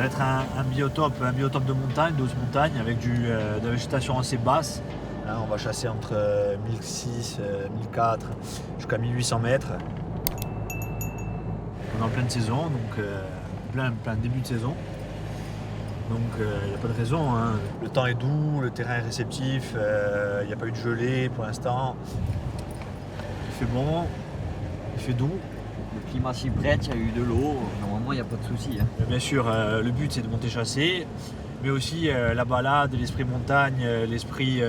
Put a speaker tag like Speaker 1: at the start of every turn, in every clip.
Speaker 1: Ça va être un biotope de montagne, de haute montagne, avec de la végétation assez basse. Hein, on va chasser entre 1006, 1004 jusqu'à 1800 mètres. On est en pleine saison, donc plein début de saison. Donc il n'y a pas de raison. Hein. Le temps est doux, le terrain est réceptif, il n'y a pas eu de gelée pour l'instant. Il fait bon, il fait doux.
Speaker 2: Le climat s'y prête, il y a eu de l'eau, normalement il n'y a pas de souci. Hein.
Speaker 1: Bien sûr, le but c'est de monter chasser, mais aussi la balade, l'esprit montagne, l'esprit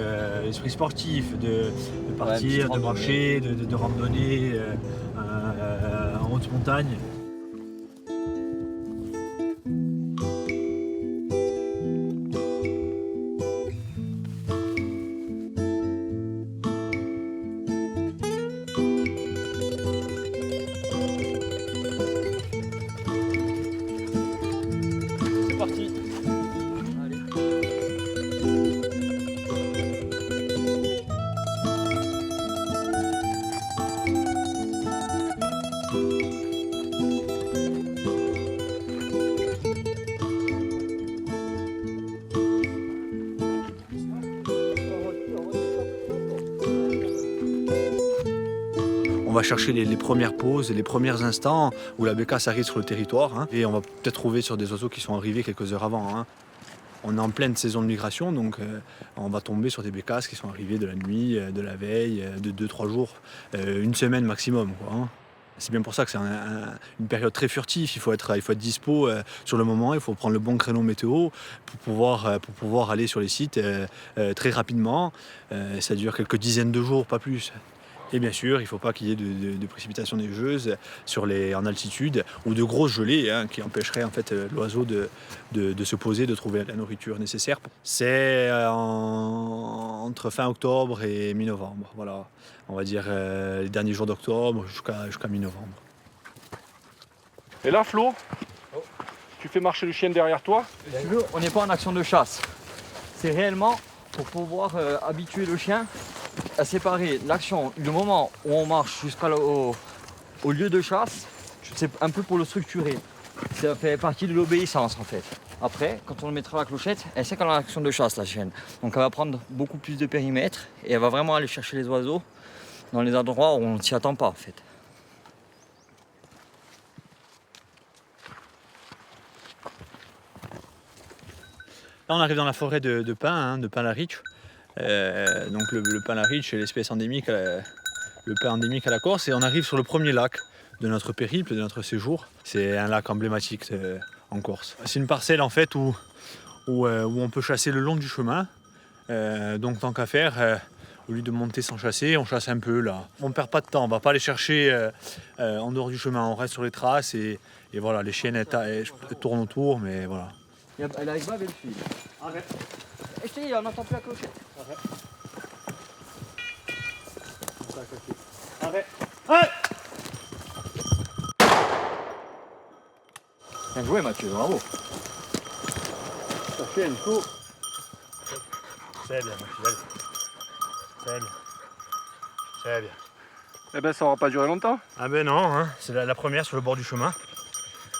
Speaker 1: sportif, de partir, de marcher, de randonner en haute montagne. C'est parti.
Speaker 2: Allez.
Speaker 1: On va chercher les premières pauses, les premiers instants où la bécasse arrive sur le territoire. Hein, et on va peut-être trouver sur des oiseaux qui sont arrivés quelques heures avant. Hein. On est en pleine saison de migration, donc on va tomber sur des bécasses qui sont arrivées de la nuit, de la veille, de 2-3 jours, une semaine maximum. Quoi, hein. C'est bien pour ça que c'est une période très furtive. Il faut être dispo sur le moment, il faut prendre le bon créneau météo pour pouvoir aller sur les sites très rapidement. Ça dure quelques dizaines de jours, pas plus. Et bien sûr, il ne faut pas qu'il y ait de précipitations neigeuses en altitude ou de grosses gelées hein, qui empêcheraient en fait, l'oiseau de se poser, de trouver la nourriture nécessaire. C'est entre fin octobre et mi-novembre. Voilà. On va dire les derniers jours d'octobre jusqu'à mi-novembre.
Speaker 3: Et là, Flo, tu fais marcher le chien derrière toi.
Speaker 2: Si tu veux, on n'est pas en action de chasse. C'est réellement pour pouvoir habituer le chien à séparer l'action du moment où on marche jusqu'au lieu de chasse. C'est un peu pour le structurer. Ça fait partie de l'obéissance en fait. Après, quand on le mettra à la clochette, elle sait qu'elle a l'action de chasse la chienne. Donc elle va prendre beaucoup plus de périmètre et elle va vraiment aller chercher les oiseaux dans les endroits où on ne s'y attend pas en fait.
Speaker 1: Là, on arrive dans la forêt de pins, hein, de pin Larich. Donc le pin Larich est l'espèce endémique, le pin endémique à la Corse. Et on arrive sur le premier lac de notre périple, de notre séjour. C'est un lac emblématique en Corse. C'est une parcelle en fait où on peut chasser le long du chemin. Donc tant qu'à faire, au lieu de monter sans chasser, on chasse un peu là. On ne perd pas de temps, on ne va pas aller chercher en dehors du chemin. On reste sur les traces et voilà, les chiennes elles tournent autour, mais voilà.
Speaker 2: Elle arrive pas avec le fil.
Speaker 3: Arrête.
Speaker 2: Et je te dis, on n'entend plus la clochette.
Speaker 3: Arrête. Arrête. Arrête.
Speaker 2: Bien joué Mathieu, bravo.
Speaker 3: Ta chienne, Flo.
Speaker 1: C'est bien, ma fidèle. C'est bien. C'est bien.
Speaker 3: Eh ben, ça aura pas duré longtemps.
Speaker 1: Ah ben non, hein. C'est la première sur le bord du chemin,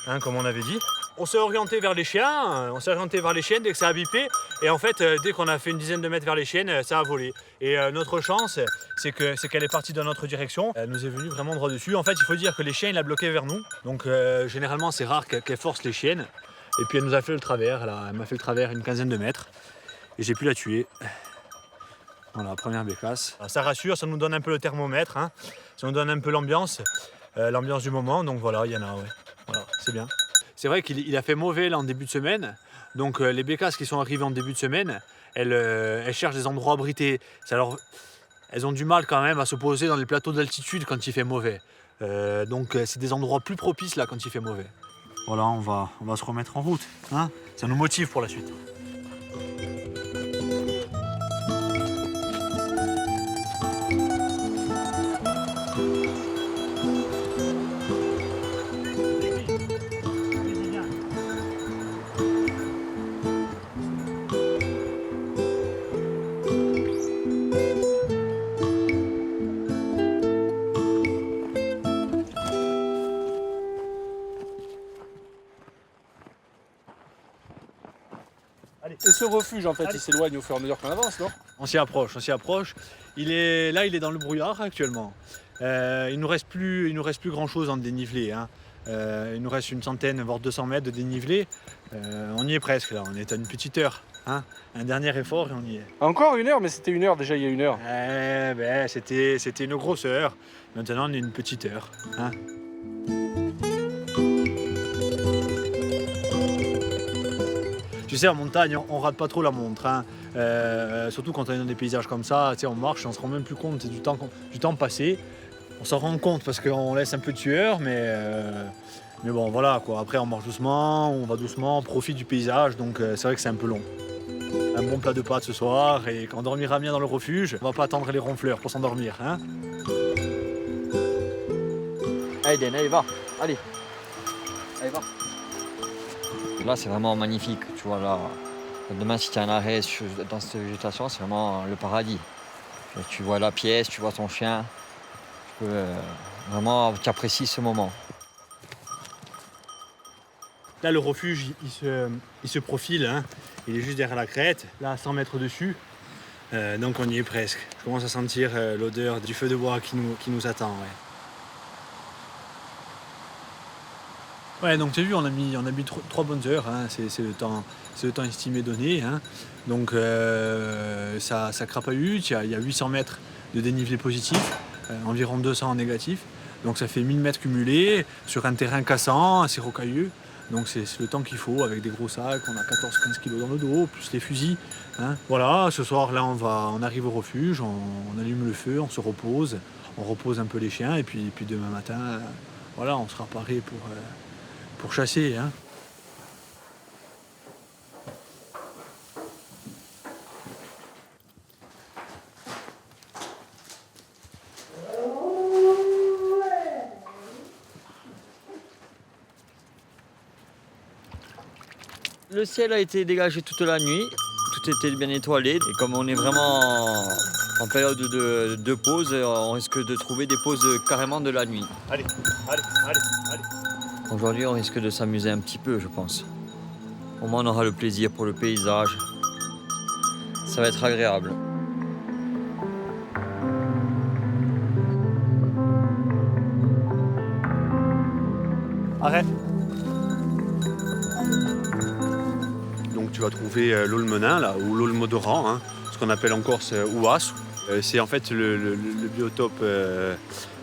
Speaker 1: hein, comme on avait dit. On s'est orienté vers les chiens, on s'est orienté vers les chiennes dès que ça a bipé. Et en fait, dès qu'on a fait une dizaine de mètres vers les chiennes, ça a volé. Et notre chance, c'est qu'elle est partie dans notre direction. Elle nous est venue vraiment droit dessus. En fait, il faut dire que les chiens, ils la bloquaient vers nous. Donc généralement, c'est rare qu'elle force les chiennes. Et puis elle nous a fait le travers. Elle m'a fait le travers une quinzaine de mètres. Et j'ai pu la tuer. Voilà, première bécasse. Ça rassure, ça nous donne un peu le thermomètre. Hein. Ça nous donne un peu l'ambiance du moment. Donc voilà, il y en a, ouais. Voilà, c'est bien. C'est vrai qu'il a fait mauvais là en début de semaine, donc les bécasses qui sont arrivées en début de semaine, elles cherchent des endroits abrités. Elles ont du mal quand même à se poser dans les plateaux d'altitude quand il fait mauvais. Donc c'est des endroits plus propices là quand il fait mauvais. Voilà, on va se remettre en route. Hein, ça nous motive pour la suite.
Speaker 3: ce refuge en fait, il s'éloigne au fur et à mesure qu'on avance, non?
Speaker 1: On s'y approche, on s'y approche. Il est dans le brouillard actuellement. Il nous reste plus grand chose en dénivelé, hein. Il nous reste une centaine, voire 200 mètres de dénivelé. On y est presque là, on est à une petite heure, hein. Un dernier effort et on y est.
Speaker 3: Encore 1 heure, mais c'était 1 heure déjà il y a 1 heure.
Speaker 1: C'était une grosse heure. Maintenant on est une petite heure, hein. Tu sais, en montagne, on rate pas trop la montre, hein. Surtout quand on est dans des paysages comme ça, tu sais, on marche, on se rend même plus compte du temps passé. On s'en rend compte parce qu'on laisse un peu de sueur, mais bon, voilà quoi. Après, on marche doucement, on va doucement, on profite du paysage, donc c'est vrai que c'est un peu long. Un bon plat de pâtes ce soir, et quand on dormira bien dans le refuge, on va pas attendre les ronfleurs pour s'endormir, hein.
Speaker 2: Allez, Den, allez, va. Allez. Allez, va. Là, c'est vraiment magnifique. Tu vois, là, demain, si tu as un arrêt dans cette végétation, c'est vraiment le paradis. Tu vois la pièce, tu vois ton chien. Tu peux vraiment, tu apprécies ce moment.
Speaker 1: Là, le refuge, il se profile, hein. Il est juste derrière la crête, là, à 100 mètres dessus. Donc, on y est presque. Je commence à sentir l'odeur du feu de bois qui nous attend, ouais. Ouais, donc tu as vu, on a mis 3 bonnes heures, hein. C'est le temps estimé donné, hein. Donc ça crapahute, il y a 800 mètres de dénivelé positif, environ 200 en négatif. Donc ça fait 1000 mètres cumulés sur un terrain cassant, assez rocailleux. Donc c'est le temps qu'il faut avec des gros sacs, on a 14-15 kg dans le dos, plus les fusils, hein. Voilà, ce soir là on arrive au refuge, on allume le feu, on se repose, on repose un peu les chiens et puis demain matin, voilà, on sera paré pour chasser, hein.
Speaker 2: Le ciel a été dégagé toute la nuit, tout était bien étoilé. Et comme on est vraiment en période de pause, on risque de trouver des pauses carrément de la nuit.
Speaker 1: Allez.
Speaker 2: Aujourd'hui, on risque de s'amuser un petit peu, je pense. Au moins, on aura le plaisir pour le paysage. Ça va être agréable.
Speaker 1: Arrête. Donc tu vas trouver l'Aulmenin là, ou l'Aulmodoran, hein, ce qu'on appelle en Corse Ouas. C'est en fait le biotope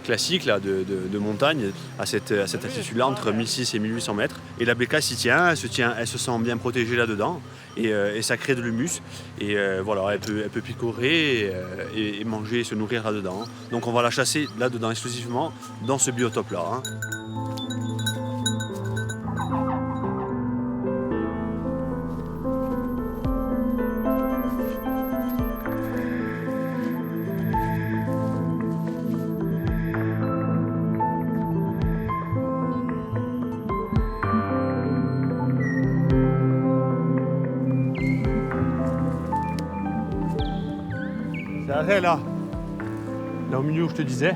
Speaker 1: classique là, de montagne à cette altitude-là, entre 1600 et 1800 mètres. Et la bécasse s'y tient, elle se sent bien protégée là-dedans et ça crée de l'humus. Et voilà, elle peut picorer et manger, se nourrir là-dedans. Donc on va la chasser là-dedans exclusivement dans ce biotope-là, hein. C'est arrêt là au milieu où je te disais.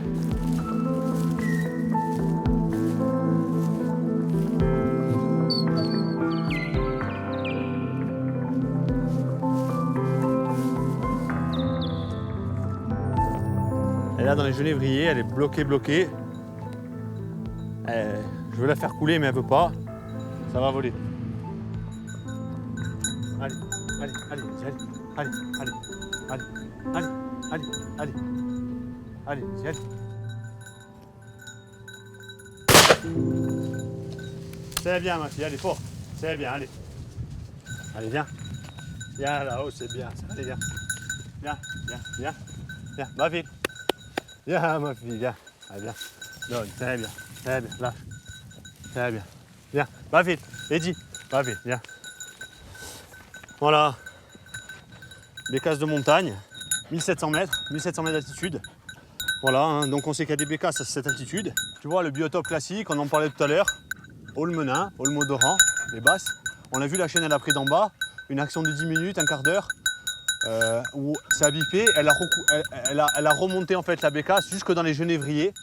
Speaker 1: Elle est là dans les genévriers, elle est bloquée. Je veux la faire couler mais elle veut pas. Ça va voler. Allez, vas-y, allez. C'est bien ma fille, allez fort. C'est bien, allez. Allez, viens. Viens là-haut, c'est bien. Allez, viens. Viens. Va vite. Viens ma fille, viens. Allez, viens. Donne, c'est bien. Lâche. C'est bien. Viens, va vite. Eddie, va vite, viens. Voilà. Bécasse de montagne. 1700 mètres d'altitude. Voilà, hein, donc on sait qu'il y a des bécasses à cette altitude. Tu vois, le biotope classique, on en parlait tout à l'heure. Aulmenin, Aulmodoran, les basses. On a vu la chaîne, elle a pris d'en bas. Une action de 10 minutes, un quart d'heure. Où ça a bipé. Elle a remonté en fait la bécasse jusque dans les genévriers.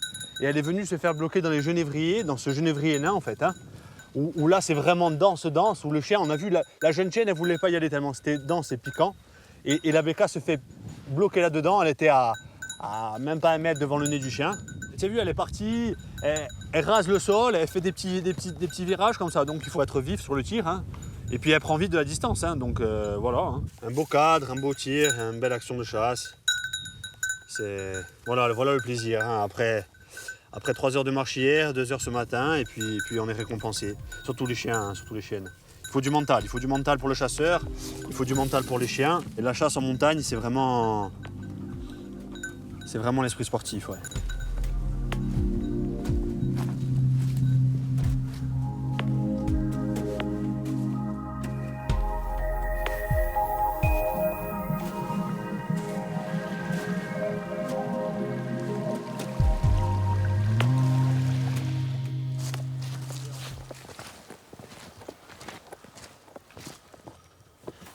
Speaker 1: Et elle est venue se faire bloquer dans les genévriers, dans ce genévrier nain en fait, hein, où là c'est vraiment dense, où le chien, on a vu, la jeune chienne, elle ne voulait pas y aller tellement c'était dense et piquant. Et la béca se fait bloquer là-dedans, elle était à même pas 1 mètre devant le nez du chien. Tu as vu, elle est partie, elle rase le sol, elle fait des petits virages comme ça, donc il faut être vif sur le tir. Hein. Et puis elle prend vite de la distance, hein, donc voilà. Hein. Un beau cadre, un beau tir, une belle action de chasse. Voilà le plaisir. Hein. Après 3 heures de marche hier, 2 heures ce matin, et puis on est récompensé. Surtout les chiens, hein, surtout les chiennes. Il faut du mental pour le chasseur, il faut du mental pour les chiens. Et la chasse en montagne, c'est vraiment l'esprit sportif. Ouais.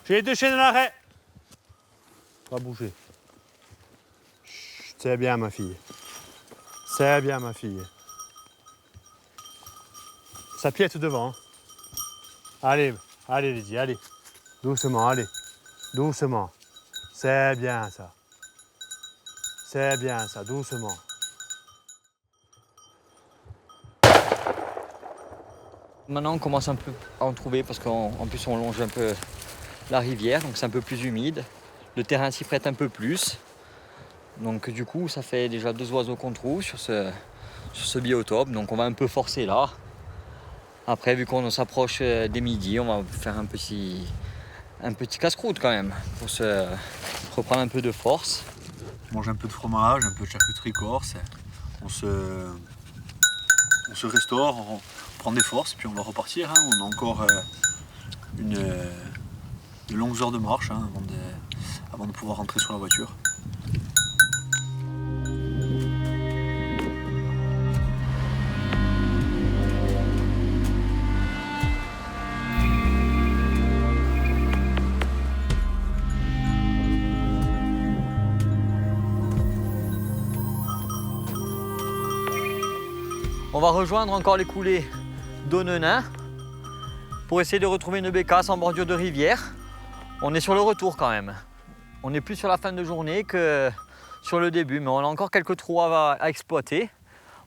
Speaker 1: J'ai les 2 chiennes à l'arrêt. Pas bouger. Chut, c'est bien ma fille. C'est bien ma fille. Ça piète devant. Hein. Allez Lydie, allez. Doucement, allez. Doucement. C'est bien ça. C'est bien ça, doucement.
Speaker 2: Maintenant on commence un peu à en trouver parce qu'en plus on longe un peu la rivière, donc c'est un peu plus humide. Le terrain s'y prête un peu plus. Donc du coup ça fait déjà 2 oiseaux qu'on trouve sur ce biotope. Donc on va un peu forcer là. Après vu qu'on s'approche des midis, on va faire un petit casse-croûte quand même pour se reprendre un peu de force.
Speaker 1: On mange un peu de fromage, un peu de charcuterie corse. On se restaure, on prend des forces, puis on va repartir. Hein. On a encore de longues heures de marche hein, avant de pouvoir rentrer sur la voiture.
Speaker 2: On va rejoindre encore les coulées d'Onnenin pour essayer de retrouver une bécasse en bordure de rivière. On est sur le retour quand même. On est plus sur la fin de journée que sur le début, mais on a encore quelques trous à exploiter.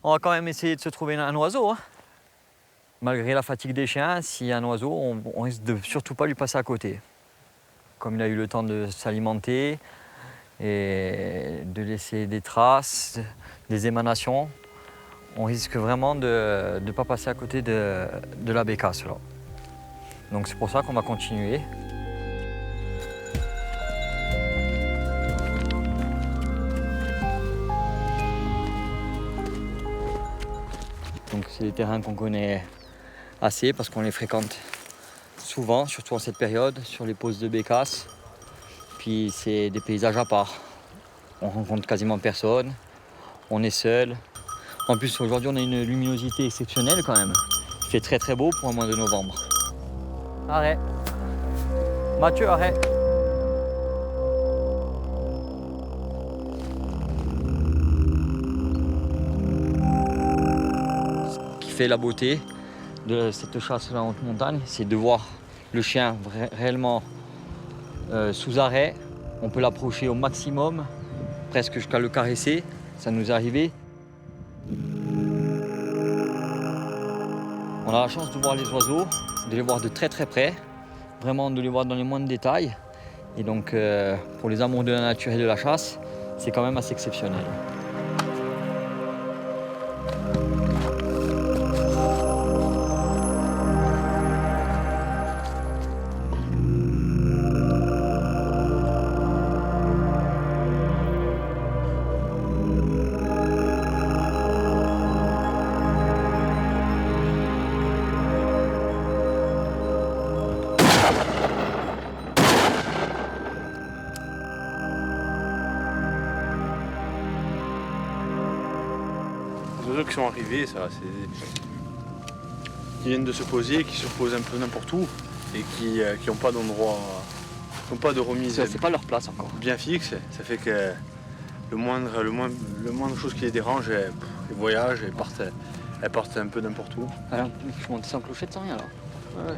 Speaker 2: On va quand même essayer de se trouver un oiseau. Hein. Malgré la fatigue des chiens, s'il y a un oiseau, on risque de surtout pas lui passer à côté. Comme il a eu le temps de s'alimenter et de laisser des traces, des émanations, on risque vraiment de ne pas passer à côté de la bécasse. Là. Donc c'est pour ça qu'on va continuer. Donc c'est des terrains qu'on connaît assez parce qu'on les fréquente souvent, surtout en cette période, sur les pauses de bécasse. Puis c'est des paysages à part. On rencontre quasiment personne, on est seul. En plus aujourd'hui on a une luminosité exceptionnelle quand même. Il fait très très beau pour un mois de novembre. Arrêt. Mathieu, arrêt. Ce qui fait la beauté de cette chasse en haute montagne, c'est de voir le chien réellement sous arrêt. On peut l'approcher au maximum, presque jusqu'à le caresser. Ça nous est arrivé. On a la chance de voir les oiseaux, de les voir de très très près, vraiment de les voir dans les moindres détails. Et donc pour les amoureux de la nature et de la chasse, c'est quand même assez exceptionnel.
Speaker 1: Les oiseaux qui sont arrivés, ça, c'est qui viennent de se poser, qui se posent un peu n'importe où et qui n'ont pas d'endroit, qui n'ont pas de remise
Speaker 2: C'est pas leur place encore.
Speaker 1: bien fixe. Ça fait que le moindre chose qui les dérange, ils voyagent et Elle porte un peu n'importe où.
Speaker 2: Alors, je monte sans clochette, sans rien là. Ouais.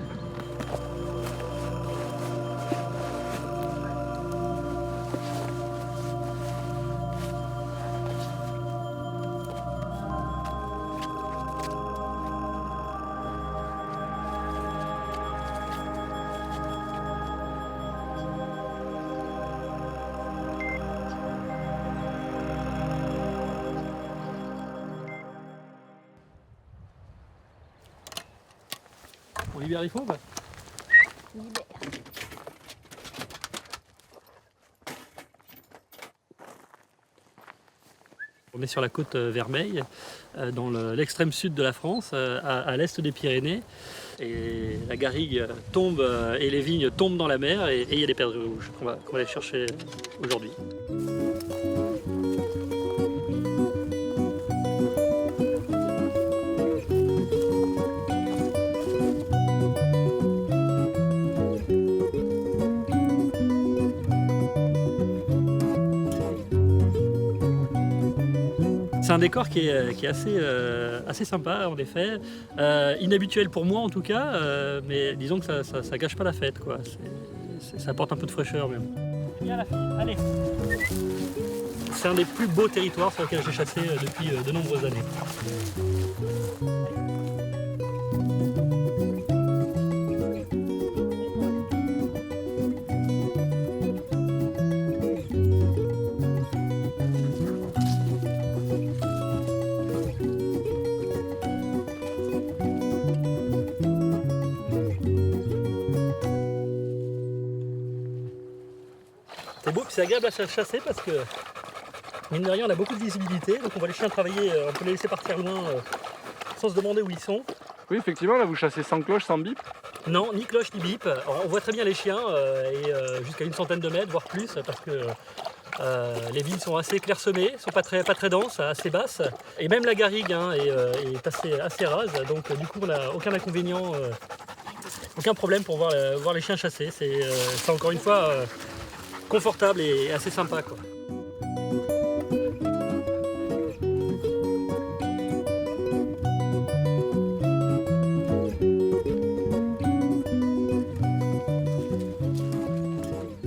Speaker 4: On libère les fauves?
Speaker 5: Libère.
Speaker 4: On est sur la côte Vermeille, dans l'extrême sud de la France, à l'est des Pyrénées. Et la garrigue tombe et les vignes tombent dans la mer et il y a des perdrix rouges qu'on va aller chercher aujourd'hui. C'est un décor qui est assez sympa en effet, inhabituel pour moi en tout cas, mais disons que ça gâche pas la fête quoi. Ça apporte un peu de fraîcheur même. Viens la fille, allez. C'est un des plus beaux territoires sur lesquels j'ai chassé depuis de nombreuses années. C'est beau, puis c'est agréable à chasser parce que, mine de rien, on a beaucoup de visibilité, donc on voit les chiens travailler, on peut les laisser partir loin sans se demander où ils sont.
Speaker 3: Oui, effectivement, là vous chassez sans cloche, sans bip.
Speaker 4: Non, ni cloche ni bip. Alors, on voit très bien les chiens jusqu'à une centaine de mètres, voire plus, parce que les vignes sont assez clairsemées, sont pas très denses, assez basses. Et même la garrigue est assez rase, donc du coup on n'a aucun inconvénient, aucun problème pour voir les chiens chasser. C'est encore une fois confortable et assez sympa quoi.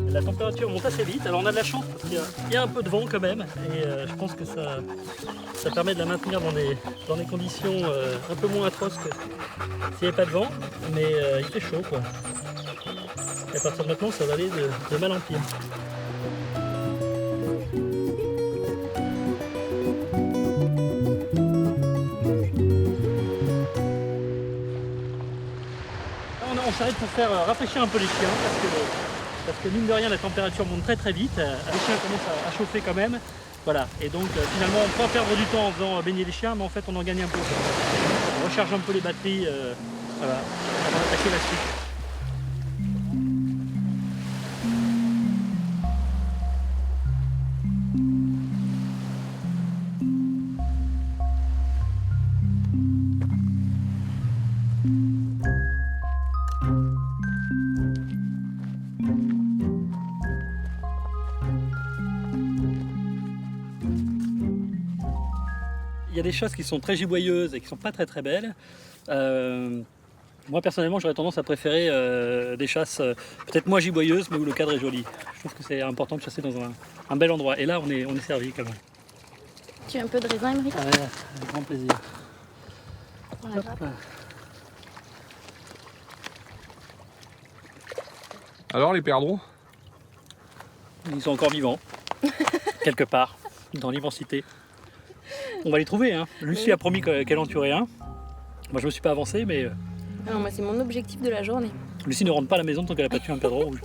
Speaker 4: La température monte assez vite, alors on a de la chance parce qu'il y a un peu de vent quand même et je pense que ça permet de la maintenir dans des conditions un peu moins atroces que s'il n'y avait pas de vent, mais il fait chaud quoi. Et à partir de maintenant ça va aller de mal en pire. On s'arrête pour faire rafraîchir un peu les chiens parce que mine de rien la température monte très vite, les chiens commencent à chauffer quand même. Voilà, et donc finalement on peut perdre du temps en faisant baigner les chiens, mais en fait on en gagne un peu. On recharge un peu les batteries, voilà, avant d'attaquer la suite. Il y a des chasses qui sont très giboyeuses et qui sont pas très belles. Moi personnellement j'aurais tendance à préférer des chasses peut-être moins giboyeuses mais où le cadre est joli. Je trouve que c'est important de chasser dans un bel endroit et là on est servi quand même.
Speaker 5: Tu veux un peu de raisin, Émeric?
Speaker 4: Ouais, avec grand plaisir.
Speaker 5: Voilà.
Speaker 4: Hop.
Speaker 3: Alors les perdreaux?
Speaker 4: Ils sont encore vivants, quelque part, dans l'immensité. On va les trouver, hein. Lucie a promis qu'elle en tuerait un. Moi je me suis pas avancé mais
Speaker 5: Non, moi c'est mon objectif de la journée.
Speaker 4: Lucie ne rentre pas à la maison tant qu'elle n'a pas tué un perdreau rouge.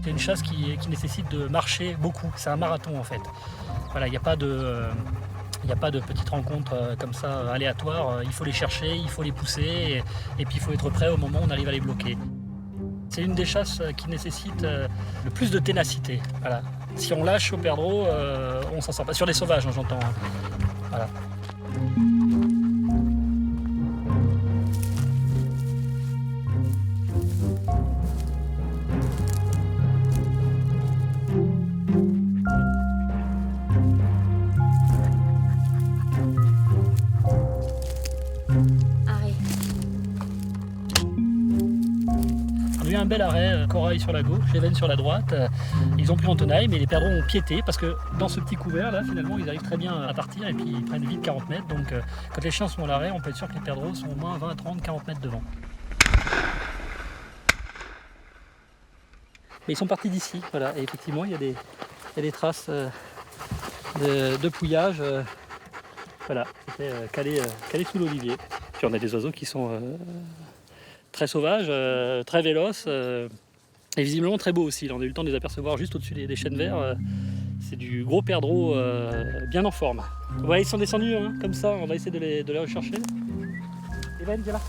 Speaker 4: C'est une chasse qui nécessite de marcher beaucoup, c'est un marathon en fait. Voilà, il n'y a pas de petites rencontres comme ça aléatoires, il faut les chercher, il faut les pousser et puis il faut être prêt au moment où on arrive à les bloquer. C'est une des chasses qui nécessite le plus de ténacité. Voilà. Si on lâche au perdreau, on s'en sort pas. Sur les sauvages, hein, j'entends. Voilà. un bel arrêt, corail sur la gauche, Leven sur la droite. Ils ont pris en tenaille, mais les perdreaux ont piété parce que dans ce petit couvert là, finalement, ils arrivent très bien à partir et puis ils prennent vite 40 mètres. Donc quand les chiens sont à l'arrêt, on peut être sûr que les perdreaux sont au moins 20, 30, 40 mètres devant. Mais ils sont partis d'ici, voilà. Et effectivement, il y a des traces de pouillage. Voilà, c'était calé sous l'olivier. Puis on a des oiseaux qui sont très sauvages, très véloces et visiblement très beaux aussi. Là, on a eu le temps de les apercevoir juste au-dessus des chênes verts. C'est du gros perdreau bien en forme. Ouais, ils sont descendus hein, comme ça, on va essayer de les rechercher. Evan, viens là.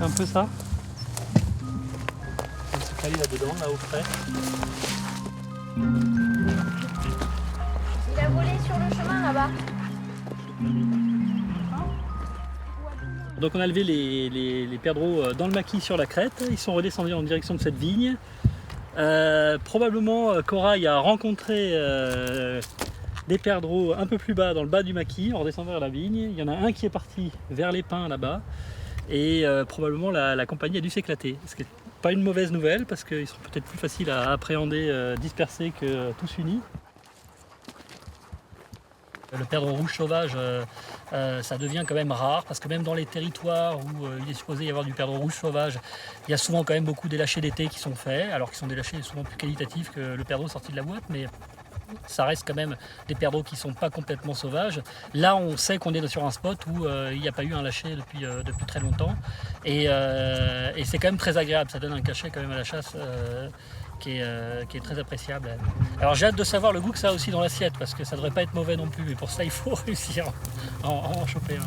Speaker 4: Un peu ça. On va se caler là-dedans, là au frais.
Speaker 5: Il a volé sur le chemin là-bas.
Speaker 4: Donc on a levé les perdreaux dans le maquis sur la crête. Ils sont redescendus en direction de cette vigne. Probablement Corail a rencontré des perdreaux un peu plus bas dans le bas du maquis en redescendant vers la vigne. Il y en a un qui est parti vers les pins là-bas. Et probablement la compagnie a dû s'éclater. Ce qui n'est pas une mauvaise nouvelle parce qu'ils seront peut-être plus faciles à appréhender dispersés que tous unis. Le perdreau rouge sauvage, ça devient quand même rare parce que même dans les territoires où il est supposé y avoir du perdreau rouge sauvage, il y a souvent quand même beaucoup d'élâchés d'été qui sont faits, alors qu'ils sont des lâchers souvent plus qualitatifs que le perdreau sorti de la boîte, mais ça reste quand même des perdreaux qui ne sont pas complètement sauvages. Là, on sait qu'on est sur un spot où il n'y a pas eu un lâcher depuis très longtemps, et c'est quand même très agréable, ça donne un cachet quand même à la chasse. Qui est très appréciable. Alors j'ai hâte de savoir le goût que ça a aussi dans l'assiette parce que ça devrait pas être mauvais non plus, mais pour ça il faut réussir à en choper un.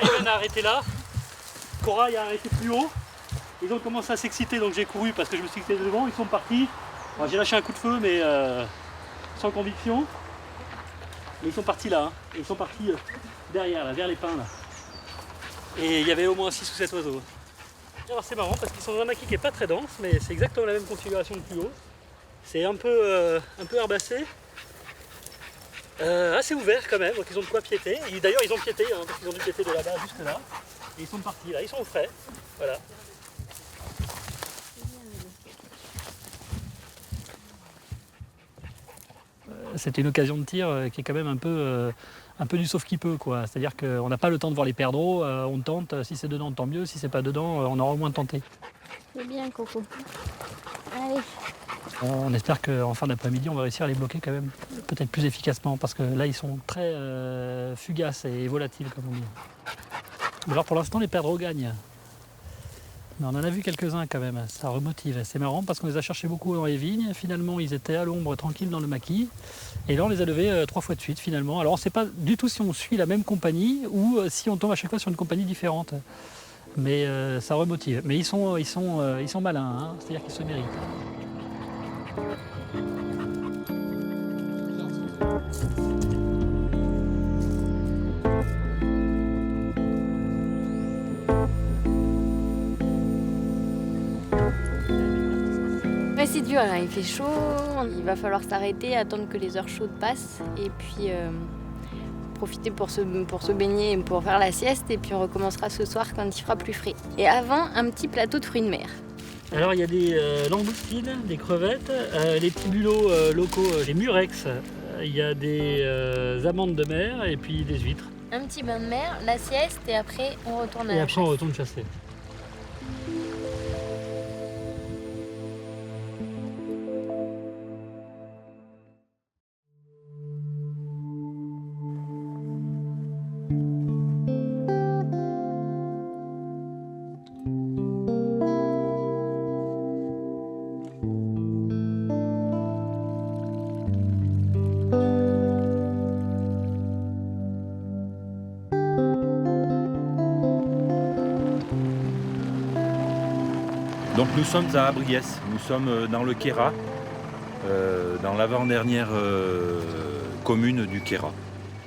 Speaker 4: Evan a arrêté là, Corail a arrêté plus haut, ils ont commencé à s'exciter donc j'ai couru parce que je me suis excité devant, ils sont partis, bon, j'ai lâché un coup de feu mais sans conviction, mais ils sont partis là, hein. Ils sont partis derrière là, vers les pins là, et il y avait au moins 6 ou 7 oiseaux. Alors c'est marrant parce qu'ils sont dans un maquis qui n'est pas très dense mais c'est exactement la même configuration que plus haut, c'est un peu herbacé. Assez ouvert quand même, donc ils ont de quoi piéter. D'ailleurs ils ont piété, hein, parce qu'ils ont dû piéter de là-bas jusque là. Et ils sont partis là, ils sont au frais. Voilà. C'était une occasion de tir qui est quand même un peu du sauf qui peut quoi. C'est-à-dire qu'on n'a pas le temps de voir les perdreaux, on tente, si c'est dedans tant mieux, si c'est pas dedans on aura au moins tenté.
Speaker 5: C'est bien Coco. Allez.
Speaker 4: On espère qu'en fin d'après-midi, on va réussir à les bloquer quand même, peut-être plus efficacement, parce que là, ils sont très fugaces et volatiles, comme on dit. Alors pour l'instant, les perdreaux gagnent. Mais on en a vu quelques-uns quand même, ça remotive. C'est marrant parce qu'on les a cherchés beaucoup dans les vignes. Finalement, ils étaient à l'ombre, tranquilles dans le maquis. Et là, on les a levés 3 fois de suite, finalement. Alors on ne sait pas du tout si on suit la même compagnie ou si on tombe à chaque fois sur une compagnie différente. Mais ça remotive. Mais ils sont malins, hein, c'est-à-dire qu'ils se méritent.
Speaker 5: Ouais, c'est dur, là. Il fait chaud, il va falloir s'arrêter, attendre que les heures chaudes passent et puis profiter pour se baigner et pour faire la sieste et puis on recommencera ce soir quand il fera plus frais. Et avant, un petit plateau de fruits de mer.
Speaker 4: Alors il y a des langoustines, des crevettes, les petits bulots locaux, les murex, il y a des amandes de mer et puis des huîtres.
Speaker 5: Un petit bain de mer, la sieste et après on retourne à
Speaker 4: Et
Speaker 5: la
Speaker 4: après
Speaker 5: chasse.
Speaker 4: on retourne chasser.
Speaker 6: Donc nous sommes à Abriès, nous sommes dans le Queyras, dans l'avant-dernière commune du Queyras.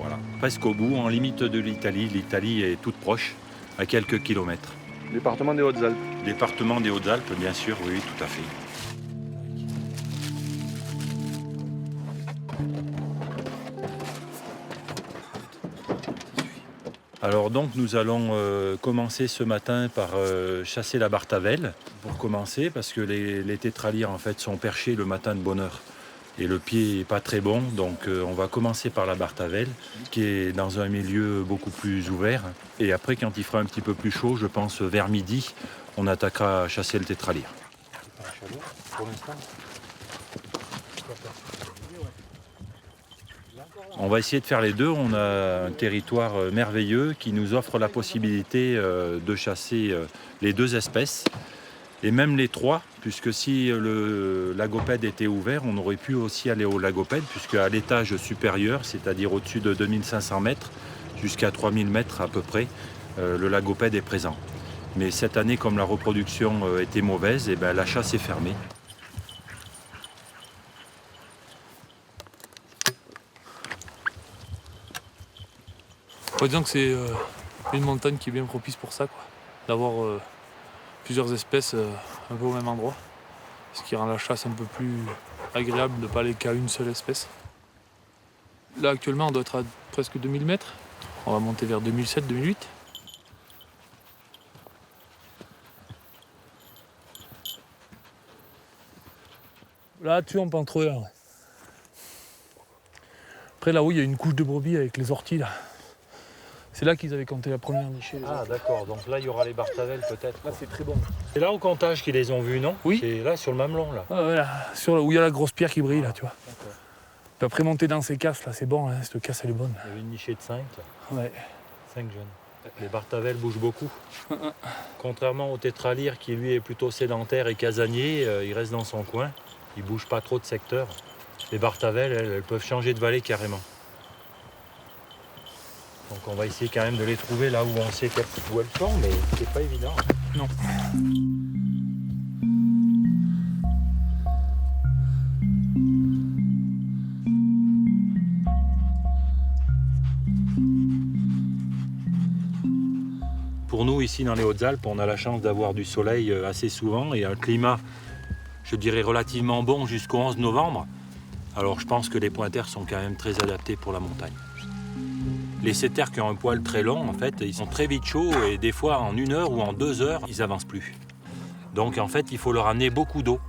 Speaker 6: Voilà, presque au bout, en limite de l'Italie. L'Italie est toute proche, à quelques kilomètres.
Speaker 3: Département des Hautes-Alpes.
Speaker 6: Département des Hautes-Alpes, bien sûr, oui, tout à fait. Alors donc nous allons commencer ce matin par chasser la bartavelle pour commencer parce que les tétralyres en fait sont perchés le matin de bonne heure et le pied n'est pas très bon, donc on va commencer par la bartavelle qui est dans un milieu beaucoup plus ouvert et après quand il fera un petit peu plus chaud, je pense vers midi, on attaquera à chasser le tétralyre. On va essayer de faire les deux. On a un territoire merveilleux qui nous offre la possibilité de chasser les deux espèces et même les trois, puisque si le lagopède était ouvert, on aurait pu aussi aller au lagopède, puisque à l'étage supérieur, c'est-à-dire au-dessus de 2500 mètres, jusqu'à 3000 mètres à peu près, le lagopède est présent. Mais cette année, comme la reproduction était mauvaise, et la chasse est fermée.
Speaker 3: Disons que c'est une montagne qui est bien propice pour ça, d'avoir plusieurs espèces un peu au même endroit, ce qui rend la chasse un peu plus agréable de ne pas aller qu'à une seule espèce. Là actuellement on doit être à presque 2000 mètres, on va monter vers 2007-2008. Là-dessus on peut en trouver un. Ouais. Après là-haut il y a une couche de brebis avec les orties là. C'est là qu'ils avaient compté la première nichée.
Speaker 6: Ah d'accord, donc là il y aura les bartavelles peut-être.
Speaker 3: Là c'est très bon.
Speaker 6: C'est là au comptage qu'ils les ont vus, non?
Speaker 3: Oui.
Speaker 6: C'est là sur le mamelon là.
Speaker 3: Ah, voilà, où il y a la grosse pierre qui brille là, tu vois. Puis après monter dans ces casses là, c'est bon, hein, cette casse elle est bonne.
Speaker 6: Il y avait une nichée de 5,
Speaker 3: Ouais.
Speaker 6: 5 jeunes. Les bartavelles bougent beaucoup. Contrairement au tétralyre qui lui est plutôt sédentaire et casanier, il reste dans son coin. Il ne bouge pas trop de secteur. Les bartavelles, elles peuvent changer de vallée carrément. Donc on va essayer quand même de les trouver là où on sait où elles sont, mais c'est pas évident.
Speaker 3: Non.
Speaker 6: Pour nous ici dans les Hautes-Alpes, on a la chance d'avoir du soleil assez souvent et un climat, je dirais, relativement bon jusqu'au 11 novembre. Alors je pense que les pointers sont quand même très adaptés pour la montagne. Les setters qui ont un poil très long, en fait, ils sont très vite chauds et des fois en 1 heure ou en 2 heures, ils n'avancent plus. Donc en fait, il faut leur amener beaucoup d'eau.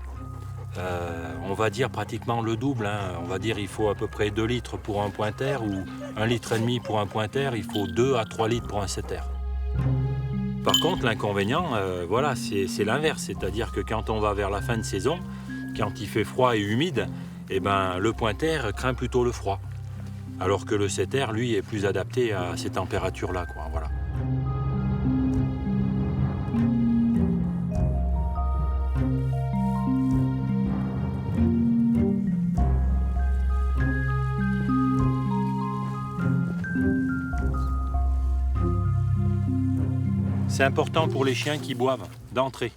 Speaker 6: On va dire pratiquement le double. Hein. On va dire il faut à peu près 2 litres pour un pointer ou 1,5 litre pour un pointer. Il faut 2 à 3 litres pour un setter. Par contre, l'inconvénient, voilà, c'est l'inverse. C'est-à-dire que quand on va vers la fin de saison, quand il fait froid et humide, eh ben, le pointer craint plutôt le froid. Alors que le setter, lui, est plus adapté à ces températures-là, quoi. Voilà. C'est important pour les chiens qui boivent d'entrée.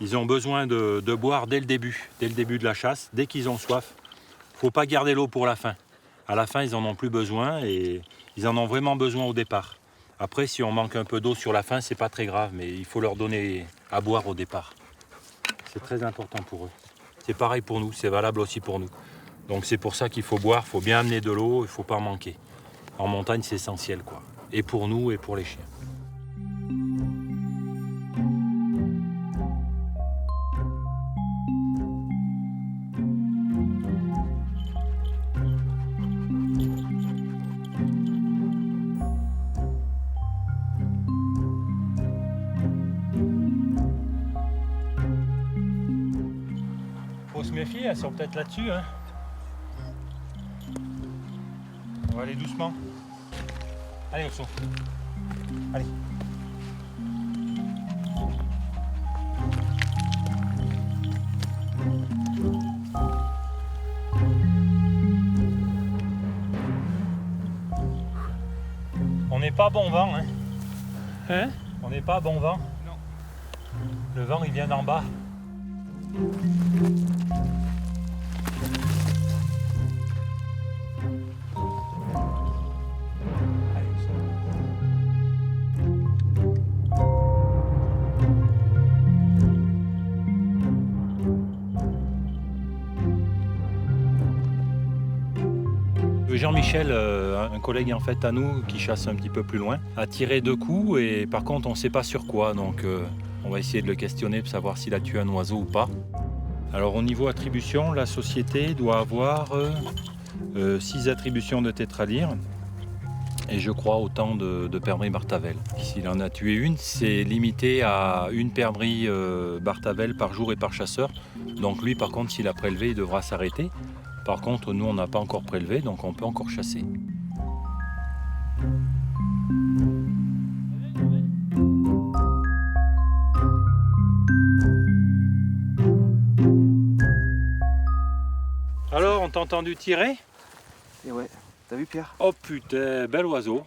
Speaker 6: Ils ont besoin de boire dès le début de la chasse, dès qu'ils ont soif. Il ne faut pas garder l'eau pour la fin. À la fin, ils n'en ont plus besoin et ils en ont vraiment besoin au départ. Après, si on manque un peu d'eau sur la fin, c'est pas très grave, mais il faut leur donner à boire au départ. C'est très important pour eux. C'est pareil pour nous, c'est valable aussi pour nous. Donc c'est pour ça qu'il faut boire, il faut bien amener de l'eau, il ne faut pas en manquer. En montagne, c'est essentiel, quoi. Et pour nous et pour les chiens. Faut se méfier, elles sont peut-être là-dessus. Hein. On va aller doucement. Allez, Urso. Allez. On n'est pas bon vent, hein.
Speaker 3: Hein?
Speaker 6: On n'est pas bon vent.
Speaker 3: Non.
Speaker 6: Le vent, il vient d'en bas. Jean-Michel, un collègue en fait à nous qui chasse un petit peu plus loin, a tiré 2 coups et par contre on ne sait pas sur quoi, donc on va essayer de le questionner pour savoir s'il a tué un oiseau ou pas. Alors au niveau attribution, la société doit avoir 6 attributions de tétralyre et je crois autant de perdrix Bartavel. S'il en a tué une, c'est limité à une perdrix Bartavel par jour et par chasseur. Donc lui par contre s'il a prélevé, il devra s'arrêter. Par contre, nous, on n'a pas encore prélevé, donc on peut encore chasser. Alors, on t'a entendu tirer?
Speaker 7: Et ouais, t'as vu Pierre?
Speaker 6: Oh putain, bel oiseau.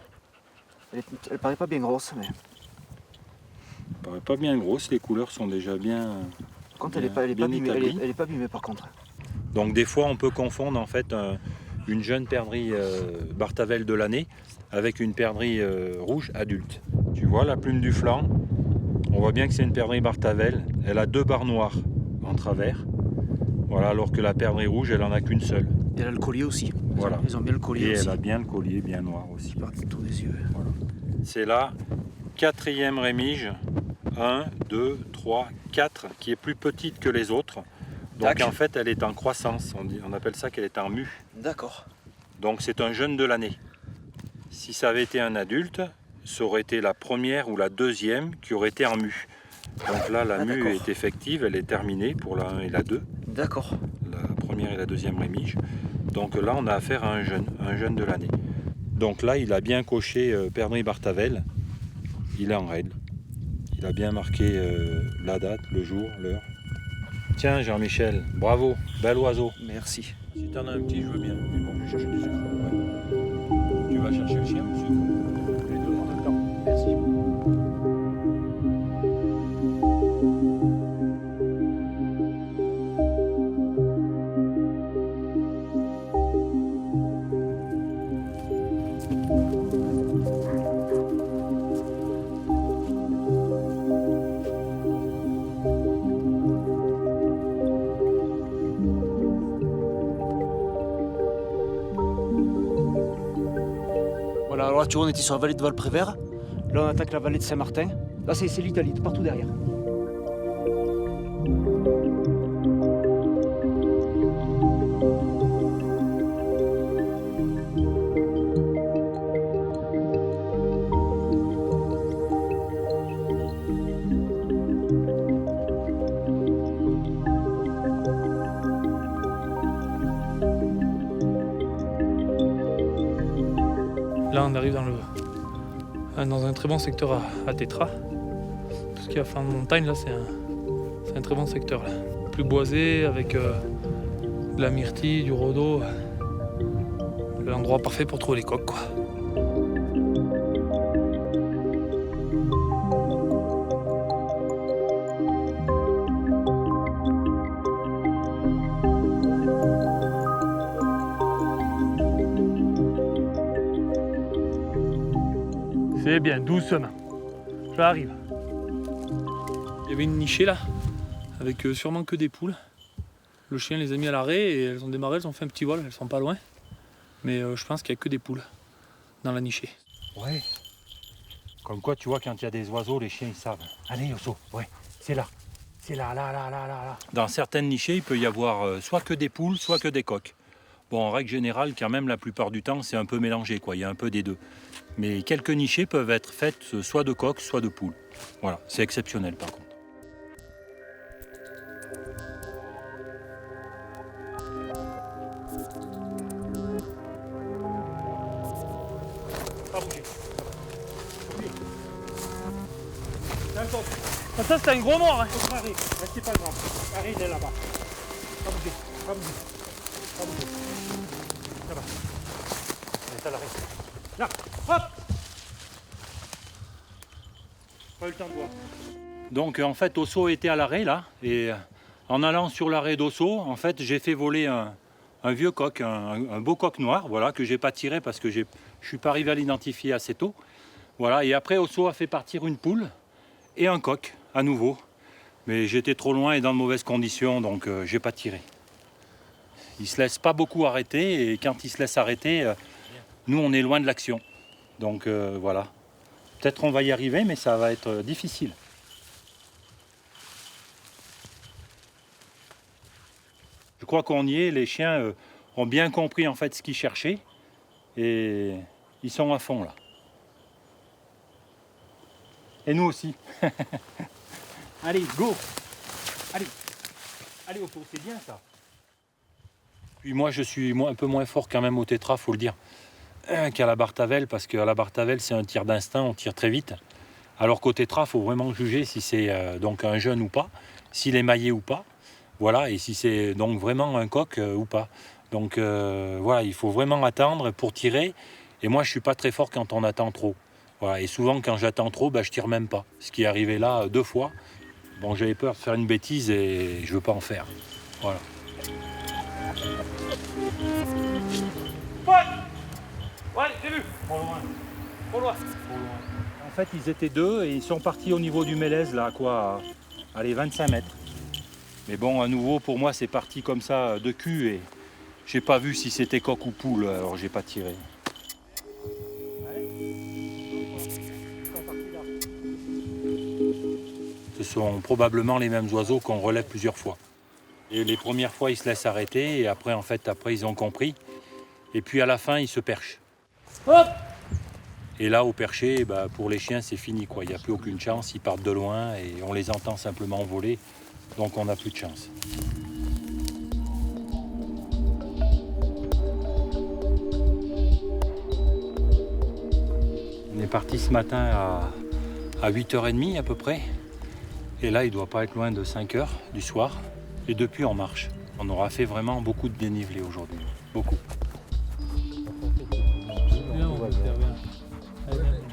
Speaker 7: Elle paraît pas bien grosse, mais...
Speaker 6: Elle paraît pas bien grosse, les couleurs sont déjà bien...
Speaker 7: Par contre, elle est pas abîmée par contre.
Speaker 6: Donc des fois, on peut confondre en fait une jeune perdrix Bartavel de l'année avec une perdrix rouge adulte. Tu vois la plume du flanc, on voit bien que c'est une perdrix Bartavel. Elle a 2 barres noires en travers. Voilà, alors que la perdrix rouge, elle en a qu'une seule.
Speaker 7: Et elle a le collier aussi.
Speaker 6: Voilà.
Speaker 7: Ils ont bien le collier
Speaker 6: Et
Speaker 7: aussi.
Speaker 6: elle a bien le collier, bien noir aussi.
Speaker 7: Par autour des yeux.
Speaker 6: Voilà. C'est la 4e rémige. 1, 2, 3, 4, qui est plus petite que les autres. Donc en fait, elle est en croissance. On appelle ça qu'elle est en mue.
Speaker 7: D'accord.
Speaker 6: Donc c'est un jeune de l'année. Si ça avait été un adulte, ça aurait été la première ou la 2e qui aurait été en mue. Donc là, la mue est effective, elle est terminée pour la 1 et la 2.
Speaker 7: D'accord.
Speaker 6: La première et la 2e rémige. Donc là, on a affaire à un jeune de l'année. Donc là, il a bien coché perdrix Bartavel. Il est en règle. Il a bien marqué la date, le jour, l'heure. Tiens Jean-Michel, bravo, bel oiseau.
Speaker 7: Merci.
Speaker 6: Si t'en as un petit, je veux bien. Mais bon, je vais chercher du sucre. Ouais. Tu vas chercher le chien ou le sucre? Les deux en même temps. Merci.
Speaker 7: Voilà, alors là, tu vois, on était sur la vallée de Valprévert. Là, on attaque la vallée de Saint-Martin. Là, c'est l'Italie, tout partout derrière.
Speaker 3: Là, on arrive dans un très bon secteur à Tétras. Tout ce qui est à flanc de montagne, là, c'est un très bon secteur. Là. Plus boisé, avec de la myrtille, du rhodo. L'endroit parfait pour trouver les coques, quoi. C'est bien, doucement. J'arrive. Il y avait une nichée là, avec sûrement que des poules. Le chien les a mis à l'arrêt et elles ont démarré, elles ont fait un petit vol, elles sont pas loin. Mais je pense qu'il n'y a que des poules dans la nichée.
Speaker 6: Ouais. Comme quoi, tu vois, quand il y a des oiseaux, les chiens, ils savent. Allez, Osso, ouais, c'est là. C'est là. Dans certaines nichées, il peut y avoir soit que des poules, soit que des coqs. Bon, en règle générale, quand même, la plupart du temps, c'est un peu mélangé, quoi. Il y a un peu des deux. Mais quelques nichées peuvent être faites soit de coqs, soit de poules. Voilà, c'est exceptionnel, par contre.
Speaker 1: Pas bouger.
Speaker 3: Ah, ça, c'est un gros mort. Hein.
Speaker 1: Harry, restez pas grand. Harry, il est là-bas. Pas bouger. Là-bas. Allez, à l'arrêt. Là, hop. Pas eu le temps de voir.
Speaker 6: Donc, en fait, Osso était à l'arrêt, là, et En allant sur l'arrêt d'Ossau, en fait, j'ai fait voler un vieux coq, un beau coq noir, voilà, que j'ai pas tiré parce que je suis pas arrivé à l'identifier assez tôt. Voilà, et après Ossau a fait partir une poule et un coq à nouveau. Mais j'étais trop loin et dans de mauvaises conditions, donc j'ai pas tiré. Il se laisse pas beaucoup arrêter et quand il se laisse arrêter, nous on est loin de l'action. Donc voilà. Peut-être on va y arriver, mais ça va être difficile. Je crois qu'on y est, les chiens ont bien compris en fait ce qu'ils cherchaient et ils sont à fond là. Et nous aussi. Allez, go! Allez, allez au pot, c'est bien ça. Puis moi je suis un peu moins fort quand même au tétra, faut le dire, qu'à la Bartavel, parce qu'à la Bartavel c'est un tir d'instinct, on tire très vite. Alors qu'au tétra, il faut vraiment juger si c'est donc un jeune ou pas, s'il est maillé ou pas. Voilà, et si c'est donc vraiment un coq ou pas. Donc voilà, il faut vraiment attendre pour tirer. Et moi, je suis pas très fort quand on attend trop. Voilà, et souvent, quand j'attends trop, je tire même pas. Ce qui est arrivé là 2 fois. Bon, j'avais peur de faire une bêtise et je veux pas en faire. Voilà. Ouais, j'ai vu. Trop loin. Trop loin. En fait, ils étaient 2 et ils sont partis au niveau du mélèze, là, quoi, allez, 25 mètres. Mais bon, à nouveau, pour moi, c'est parti comme ça, de cul, et j'ai pas vu si c'était coq ou poule, alors j'ai pas tiré. Ce sont probablement les mêmes oiseaux qu'on relève plusieurs fois. Et les premières fois, ils se laissent arrêter, et après, en fait, ils ont compris. Et puis à la fin, ils se perchent. Hop! Et là, au perché, pour les chiens, c'est fini, quoi. Il n'y a plus aucune chance, ils partent de loin, et on les entend simplement voler. Donc on n'a plus de chance. On est parti ce matin à 8h30 à peu près. Et là, il ne doit pas être loin de 5h du soir. Et depuis, on marche. On aura fait vraiment beaucoup de dénivelé aujourd'hui. Beaucoup.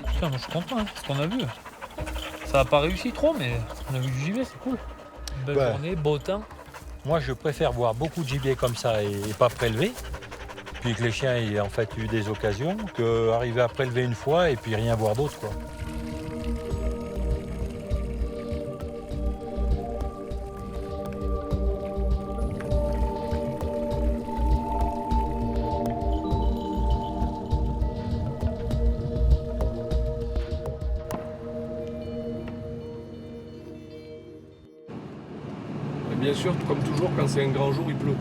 Speaker 3: Putain, moi je suis content, hein, ce qu'on a vu. Ça n'a pas réussi trop, mais on a vu du gibier, c'est cool. Belle journée, beau temps.
Speaker 6: Moi, je préfère voir beaucoup de gibier comme ça et pas prélevé, puis que les chiens aient en fait eu des occasions, qu'arriver à prélever une fois et puis rien voir d'autre, quoi.
Speaker 8: Bien sûr, comme toujours, quand c'est un grand jour, il pleut.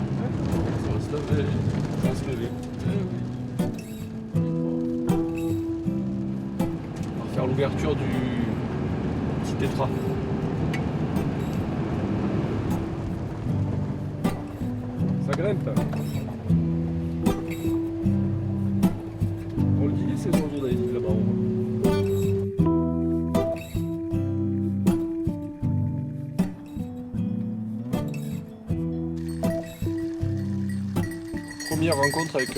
Speaker 8: Ça va se lever. On va faire l'ouverture du petit tétra. Ça grimpe là. On le dit, ces oiseaux d'Aïd là-bas. Première rencontre avec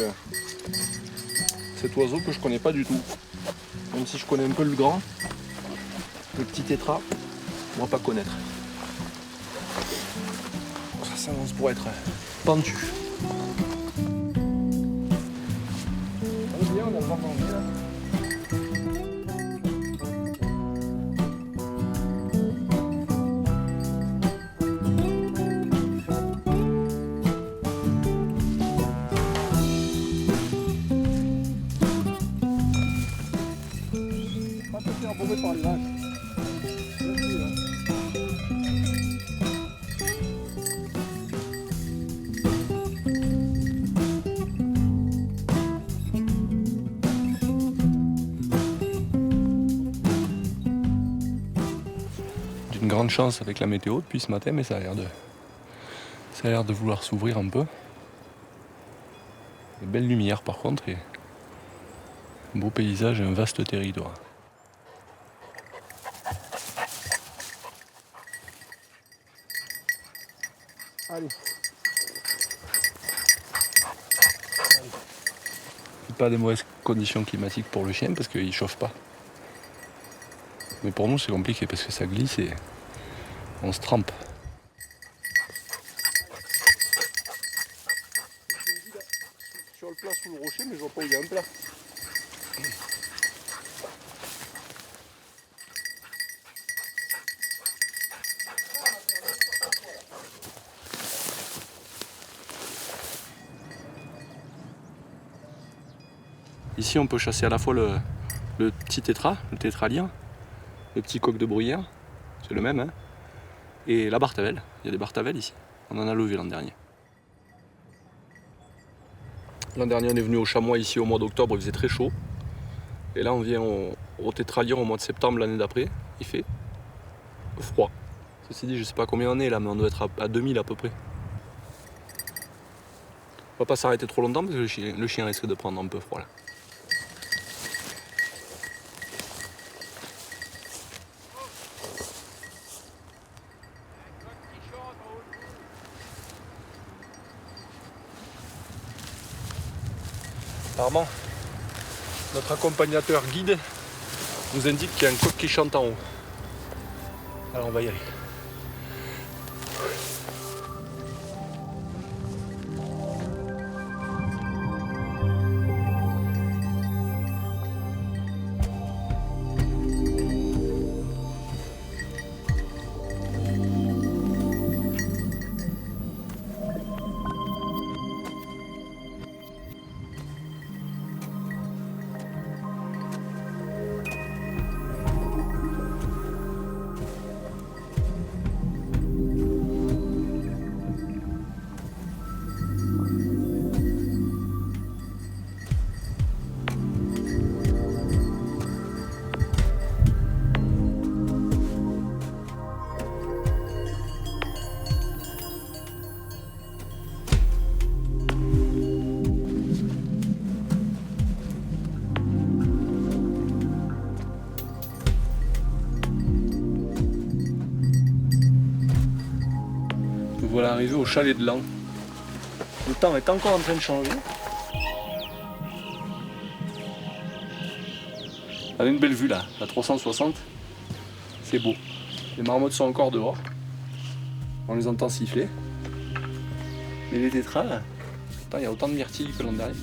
Speaker 8: cet oiseau que je connais pas du tout. Même si je connais un peu le grand, le petit tétra, moi pas connaître. Ça s'annonce pour être pentu. On est bien, on a le vent manger là. Par les vaches. D'une grande chance avec la météo depuis ce matin, mais ça a l'air de vouloir s'ouvrir un peu. Une belle lumière par contre et un beau paysage et un vaste territoire. Allez. Pas de mauvaises conditions climatiques pour le chien parce qu'il ne chauffe pas. Mais pour nous c'est compliqué parce que ça glisse et on se trempe. mais je vois pas où il y a un plat. Ici, on peut chasser à la fois le petit tétra, le tétralyre, le petit coq de bruyère, c'est le même, hein, et la bartavelle. Il y a des bartavelles ici. On en a levé l'an dernier. L'an dernier, on est venu au chamois ici au mois d'octobre, il faisait très chaud. Et là, on vient au tétralyre au mois de septembre l'année d'après, il fait froid. Ceci dit, je sais pas combien on est là, mais on doit être à 2000 à peu près. On va pas s'arrêter trop longtemps parce que le chien risque de prendre un peu froid là. Apparemment, notre accompagnateur guide nous indique qu'il y a un coq qui chante en haut. Alors on va y aller. Voilà arrivé au chalet de l'An. Le temps est encore en train de changer. On a une belle vue là, à 360. C'est beau. Les marmottes sont encore dehors. On les entend siffler. Mais les tétras, là, il y a autant de myrtilles que l'an dernier.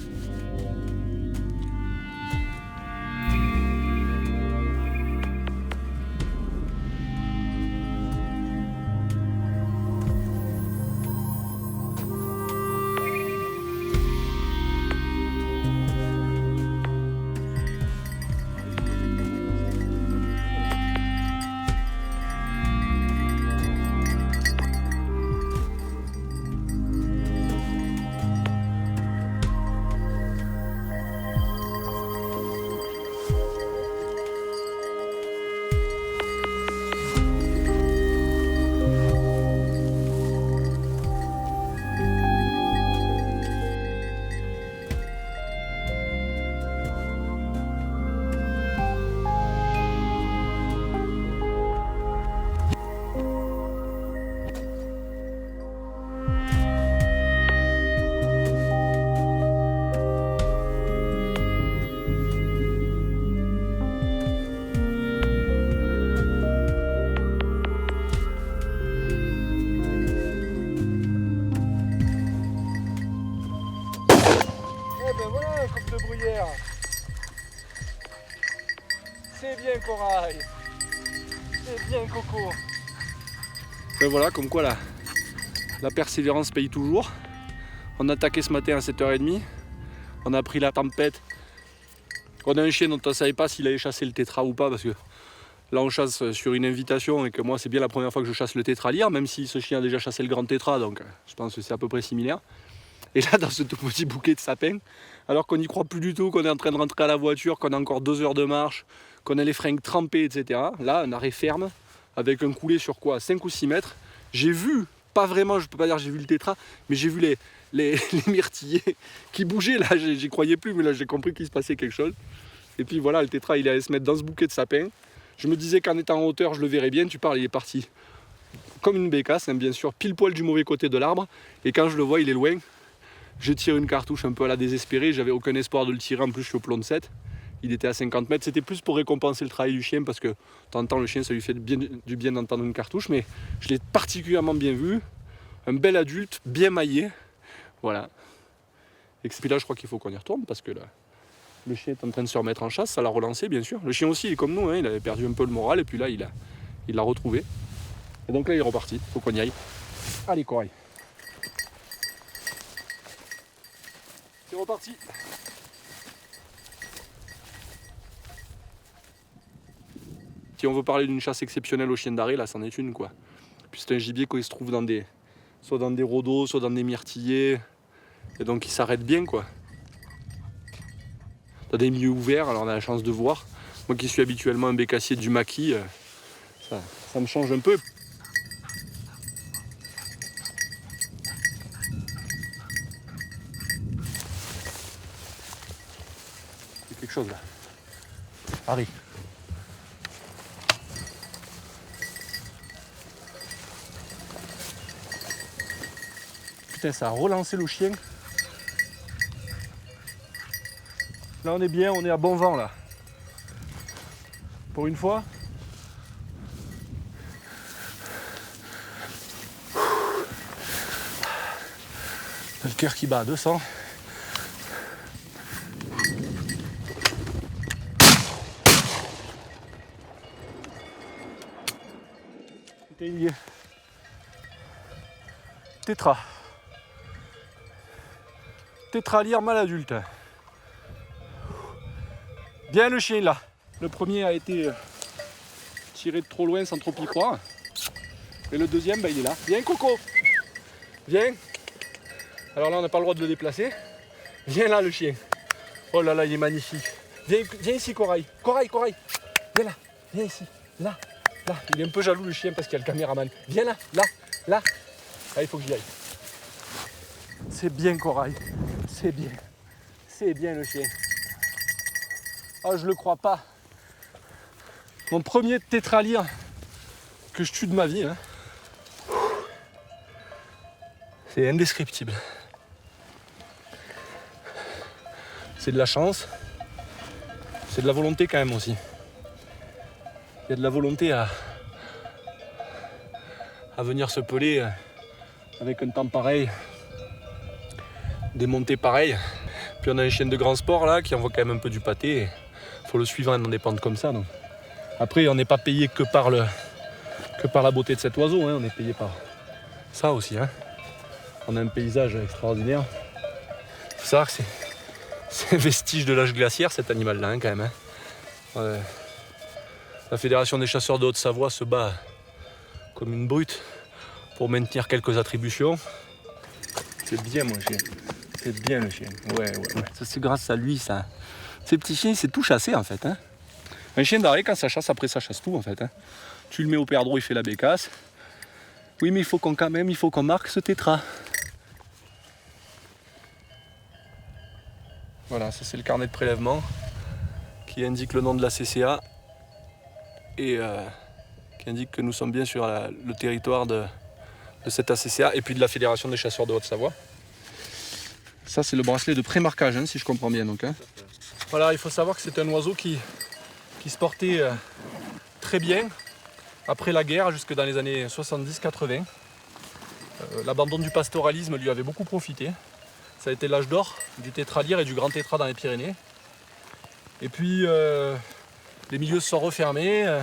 Speaker 8: C'est bien Corail. C'est bien Coco. Et voilà, comme quoi la persévérance paye toujours. On a attaqué ce matin à 7h30. On a pris la tempête. On a un chien dont on ne savait pas s'il allait chasser le tétra ou pas, parce que là on chasse sur une invitation et que moi c'est bien la première fois que je chasse le tétralyre, même si ce chien a déjà chassé le grand tétra, donc je pense que c'est à peu près similaire. Et là, dans ce tout petit bouquet de sapins, alors qu'on n'y croit plus du tout, qu'on est en train de rentrer à la voiture, qu'on a encore 2 heures de marche, qu'on a les fringues trempées, etc. Là, un arrêt ferme, avec un coulé sur quoi, 5 ou 6 mètres. J'ai vu, pas vraiment, je peux pas dire j'ai vu le tétra, mais j'ai vu les myrtillers qui bougeaient. Là, j'y croyais plus, mais là, j'ai compris qu'il se passait quelque chose. Et puis voilà, le tétra, il allait se mettre dans ce bouquet de sapins. Je me disais qu'en étant en hauteur, je le verrais bien. Tu parles, il est parti comme une bécasse, hein, bien sûr, pile poil du mauvais côté de l'arbre. Et quand je le vois, il est loin. Je tire une cartouche un peu à la désespérée, j'avais aucun espoir de le tirer, en plus je suis au plomb de 7. Il était à 50 mètres, c'était plus pour récompenser le travail du chien parce que de temps en temps le chien ça lui fait du bien d'entendre une cartouche, mais je l'ai particulièrement bien vu, un bel adulte, bien maillé, voilà. Et puis là, je crois qu'il faut qu'on y retourne parce que là, le chien est en train de se remettre en chasse, ça l'a relancé bien sûr. Le chien aussi, il est comme nous, hein, il avait perdu un peu le moral et puis là, il l'a retrouvé. Et donc là, il est reparti, faut qu'on y aille. Allez, Corail. C'est reparti. Si on veut parler d'une chasse exceptionnelle au chien d'arrêt, là, c'en est une, quoi. Puis c'est un gibier qui se trouve soit dans des rhodos, soit dans des myrtillers. Et donc il s'arrête bien, quoi. Dans des milieux ouverts, alors on a la chance de voir. Moi qui suis habituellement un bécassier du maquis, ça me change un peu. Il y a quelque chose là. Harry. Putain, ça a relancé le chien. Là on est bien, on est à bon vent là. Pour une fois. Le cœur qui bat à 200. Putain, il y est. Tétra. Tétralyre mâle adulte. Bien le chien là. Le premier a été tiré de trop loin sans trop y croire. Et le deuxième, il est là. Viens Coco. Viens. Alors là on n'a pas le droit de le déplacer. Viens là le chien. Oh là là, il est magnifique. Viens ici Corail. Corail. Viens là. Viens ici. Là. Il est un peu jaloux le chien parce qu'il y a le caméraman. Viens là. Là. Ah, il faut que j'y aille. C'est bien Corail. C'est bien. C'est bien le chien. Ah, je le crois pas. Mon premier tétralyre que je tue de ma vie. Hein. C'est indescriptible. C'est de la chance. C'est de la volonté quand même aussi. Il y a de la volonté à venir se peler avec un temps pareil, des montées pareilles. Puis on a un chien de grand sport là qui envoie quand même un peu du pâté. Faut le suivre en dépendre comme ça. Donc. Après, on n'est pas payé que par la beauté de cet oiseau, hein. On est payé par ça aussi. Hein. On a un paysage extraordinaire. Il faut savoir que c'est un vestige de l'âge glaciaire, cet animal-là, hein, quand même. Hein. La Fédération des chasseurs de Haute-Savoie se bat comme une brute pour maintenir quelques attributions. C'est bien, mon chien. C'est bien, le chien. Ouais. Ça, c'est grâce à lui, ça. Ces petits chiens, c'est tout chassé, en fait. Hein. Un chien d'arrêt, quand ça chasse, après ça chasse tout, en fait. Hein. Tu le mets au perdreau, il fait la bécasse. Oui, mais il faut qu'on marque ce tétra. Voilà, ça c'est le carnet de prélèvement qui indique le nom de la CCA et qui indique que nous sommes bien sur le territoire de cette ACCA et puis de la Fédération des chasseurs de Haute-Savoie. Ça c'est le bracelet de pré-marquage, hein, si je comprends bien. Donc, hein. Voilà, il faut savoir que c'est un oiseau qui se portait très bien après la guerre, jusque dans les années 70-80. L'abandon du pastoralisme lui avait beaucoup profité. Ça a été l'âge d'or du tétralyre et du grand tétra dans les Pyrénées. Et puis les milieux se sont refermés,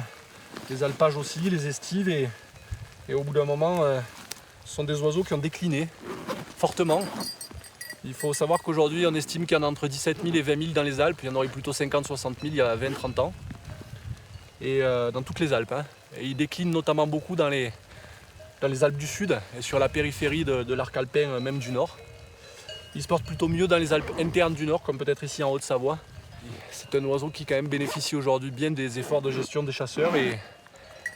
Speaker 8: les alpages aussi, les estives, et au bout d'un moment, ce sont des oiseaux qui ont décliné fortement. Il faut savoir qu'aujourd'hui, on estime qu'il y en a entre 17 000 et 20 000 dans les Alpes. Il y en aurait plutôt 50-60 000 il y a 20-30 ans. Et dans toutes les Alpes. Hein. Et ils déclinent notamment beaucoup dans les Alpes du Sud et sur la périphérie de l'arc alpin, même du Nord. Il se porte plutôt mieux dans les Alpes internes du Nord, comme peut-être ici en Haute-Savoie. C'est un oiseau qui quand même bénéficie aujourd'hui bien des efforts de gestion des chasseurs et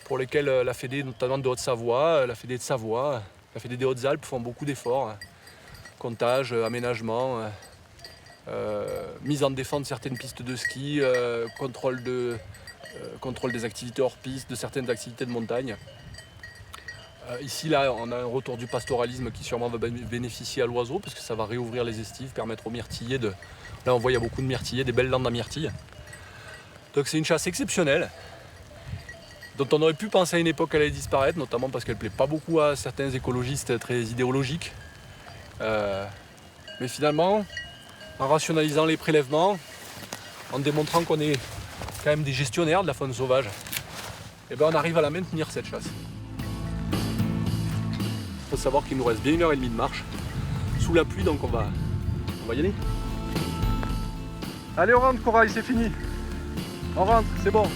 Speaker 8: pour lesquels la Fédé, notamment de Haute-Savoie, la Fédé de Savoie, la Fédé des Hautes-Alpes font beaucoup d'efforts. Comptage, aménagement, mise en défense de certaines pistes de ski, contrôle des activités hors piste, de certaines activités de montagne. Ici, là, on a un retour du pastoralisme qui sûrement va bénéficier à l'oiseau parce que ça va réouvrir les estives, permettre aux myrtillers de... Là, on voit il y a beaucoup de myrtillers, des belles landes à myrtille. Donc c'est une chasse exceptionnelle dont on aurait pu penser à une époque qu'elle allait disparaître, notamment parce qu'elle ne plaît pas beaucoup à certains écologistes très idéologiques. Mais finalement, en rationalisant les prélèvements, en démontrant qu'on est quand même des gestionnaires de la faune sauvage, et ben on arrive à la maintenir cette chasse. Il faut savoir qu'il nous reste bien 1h30 de marche, sous la pluie, donc on va y aller. Allez, on rentre, Corail, c'est fini. On rentre, c'est bon.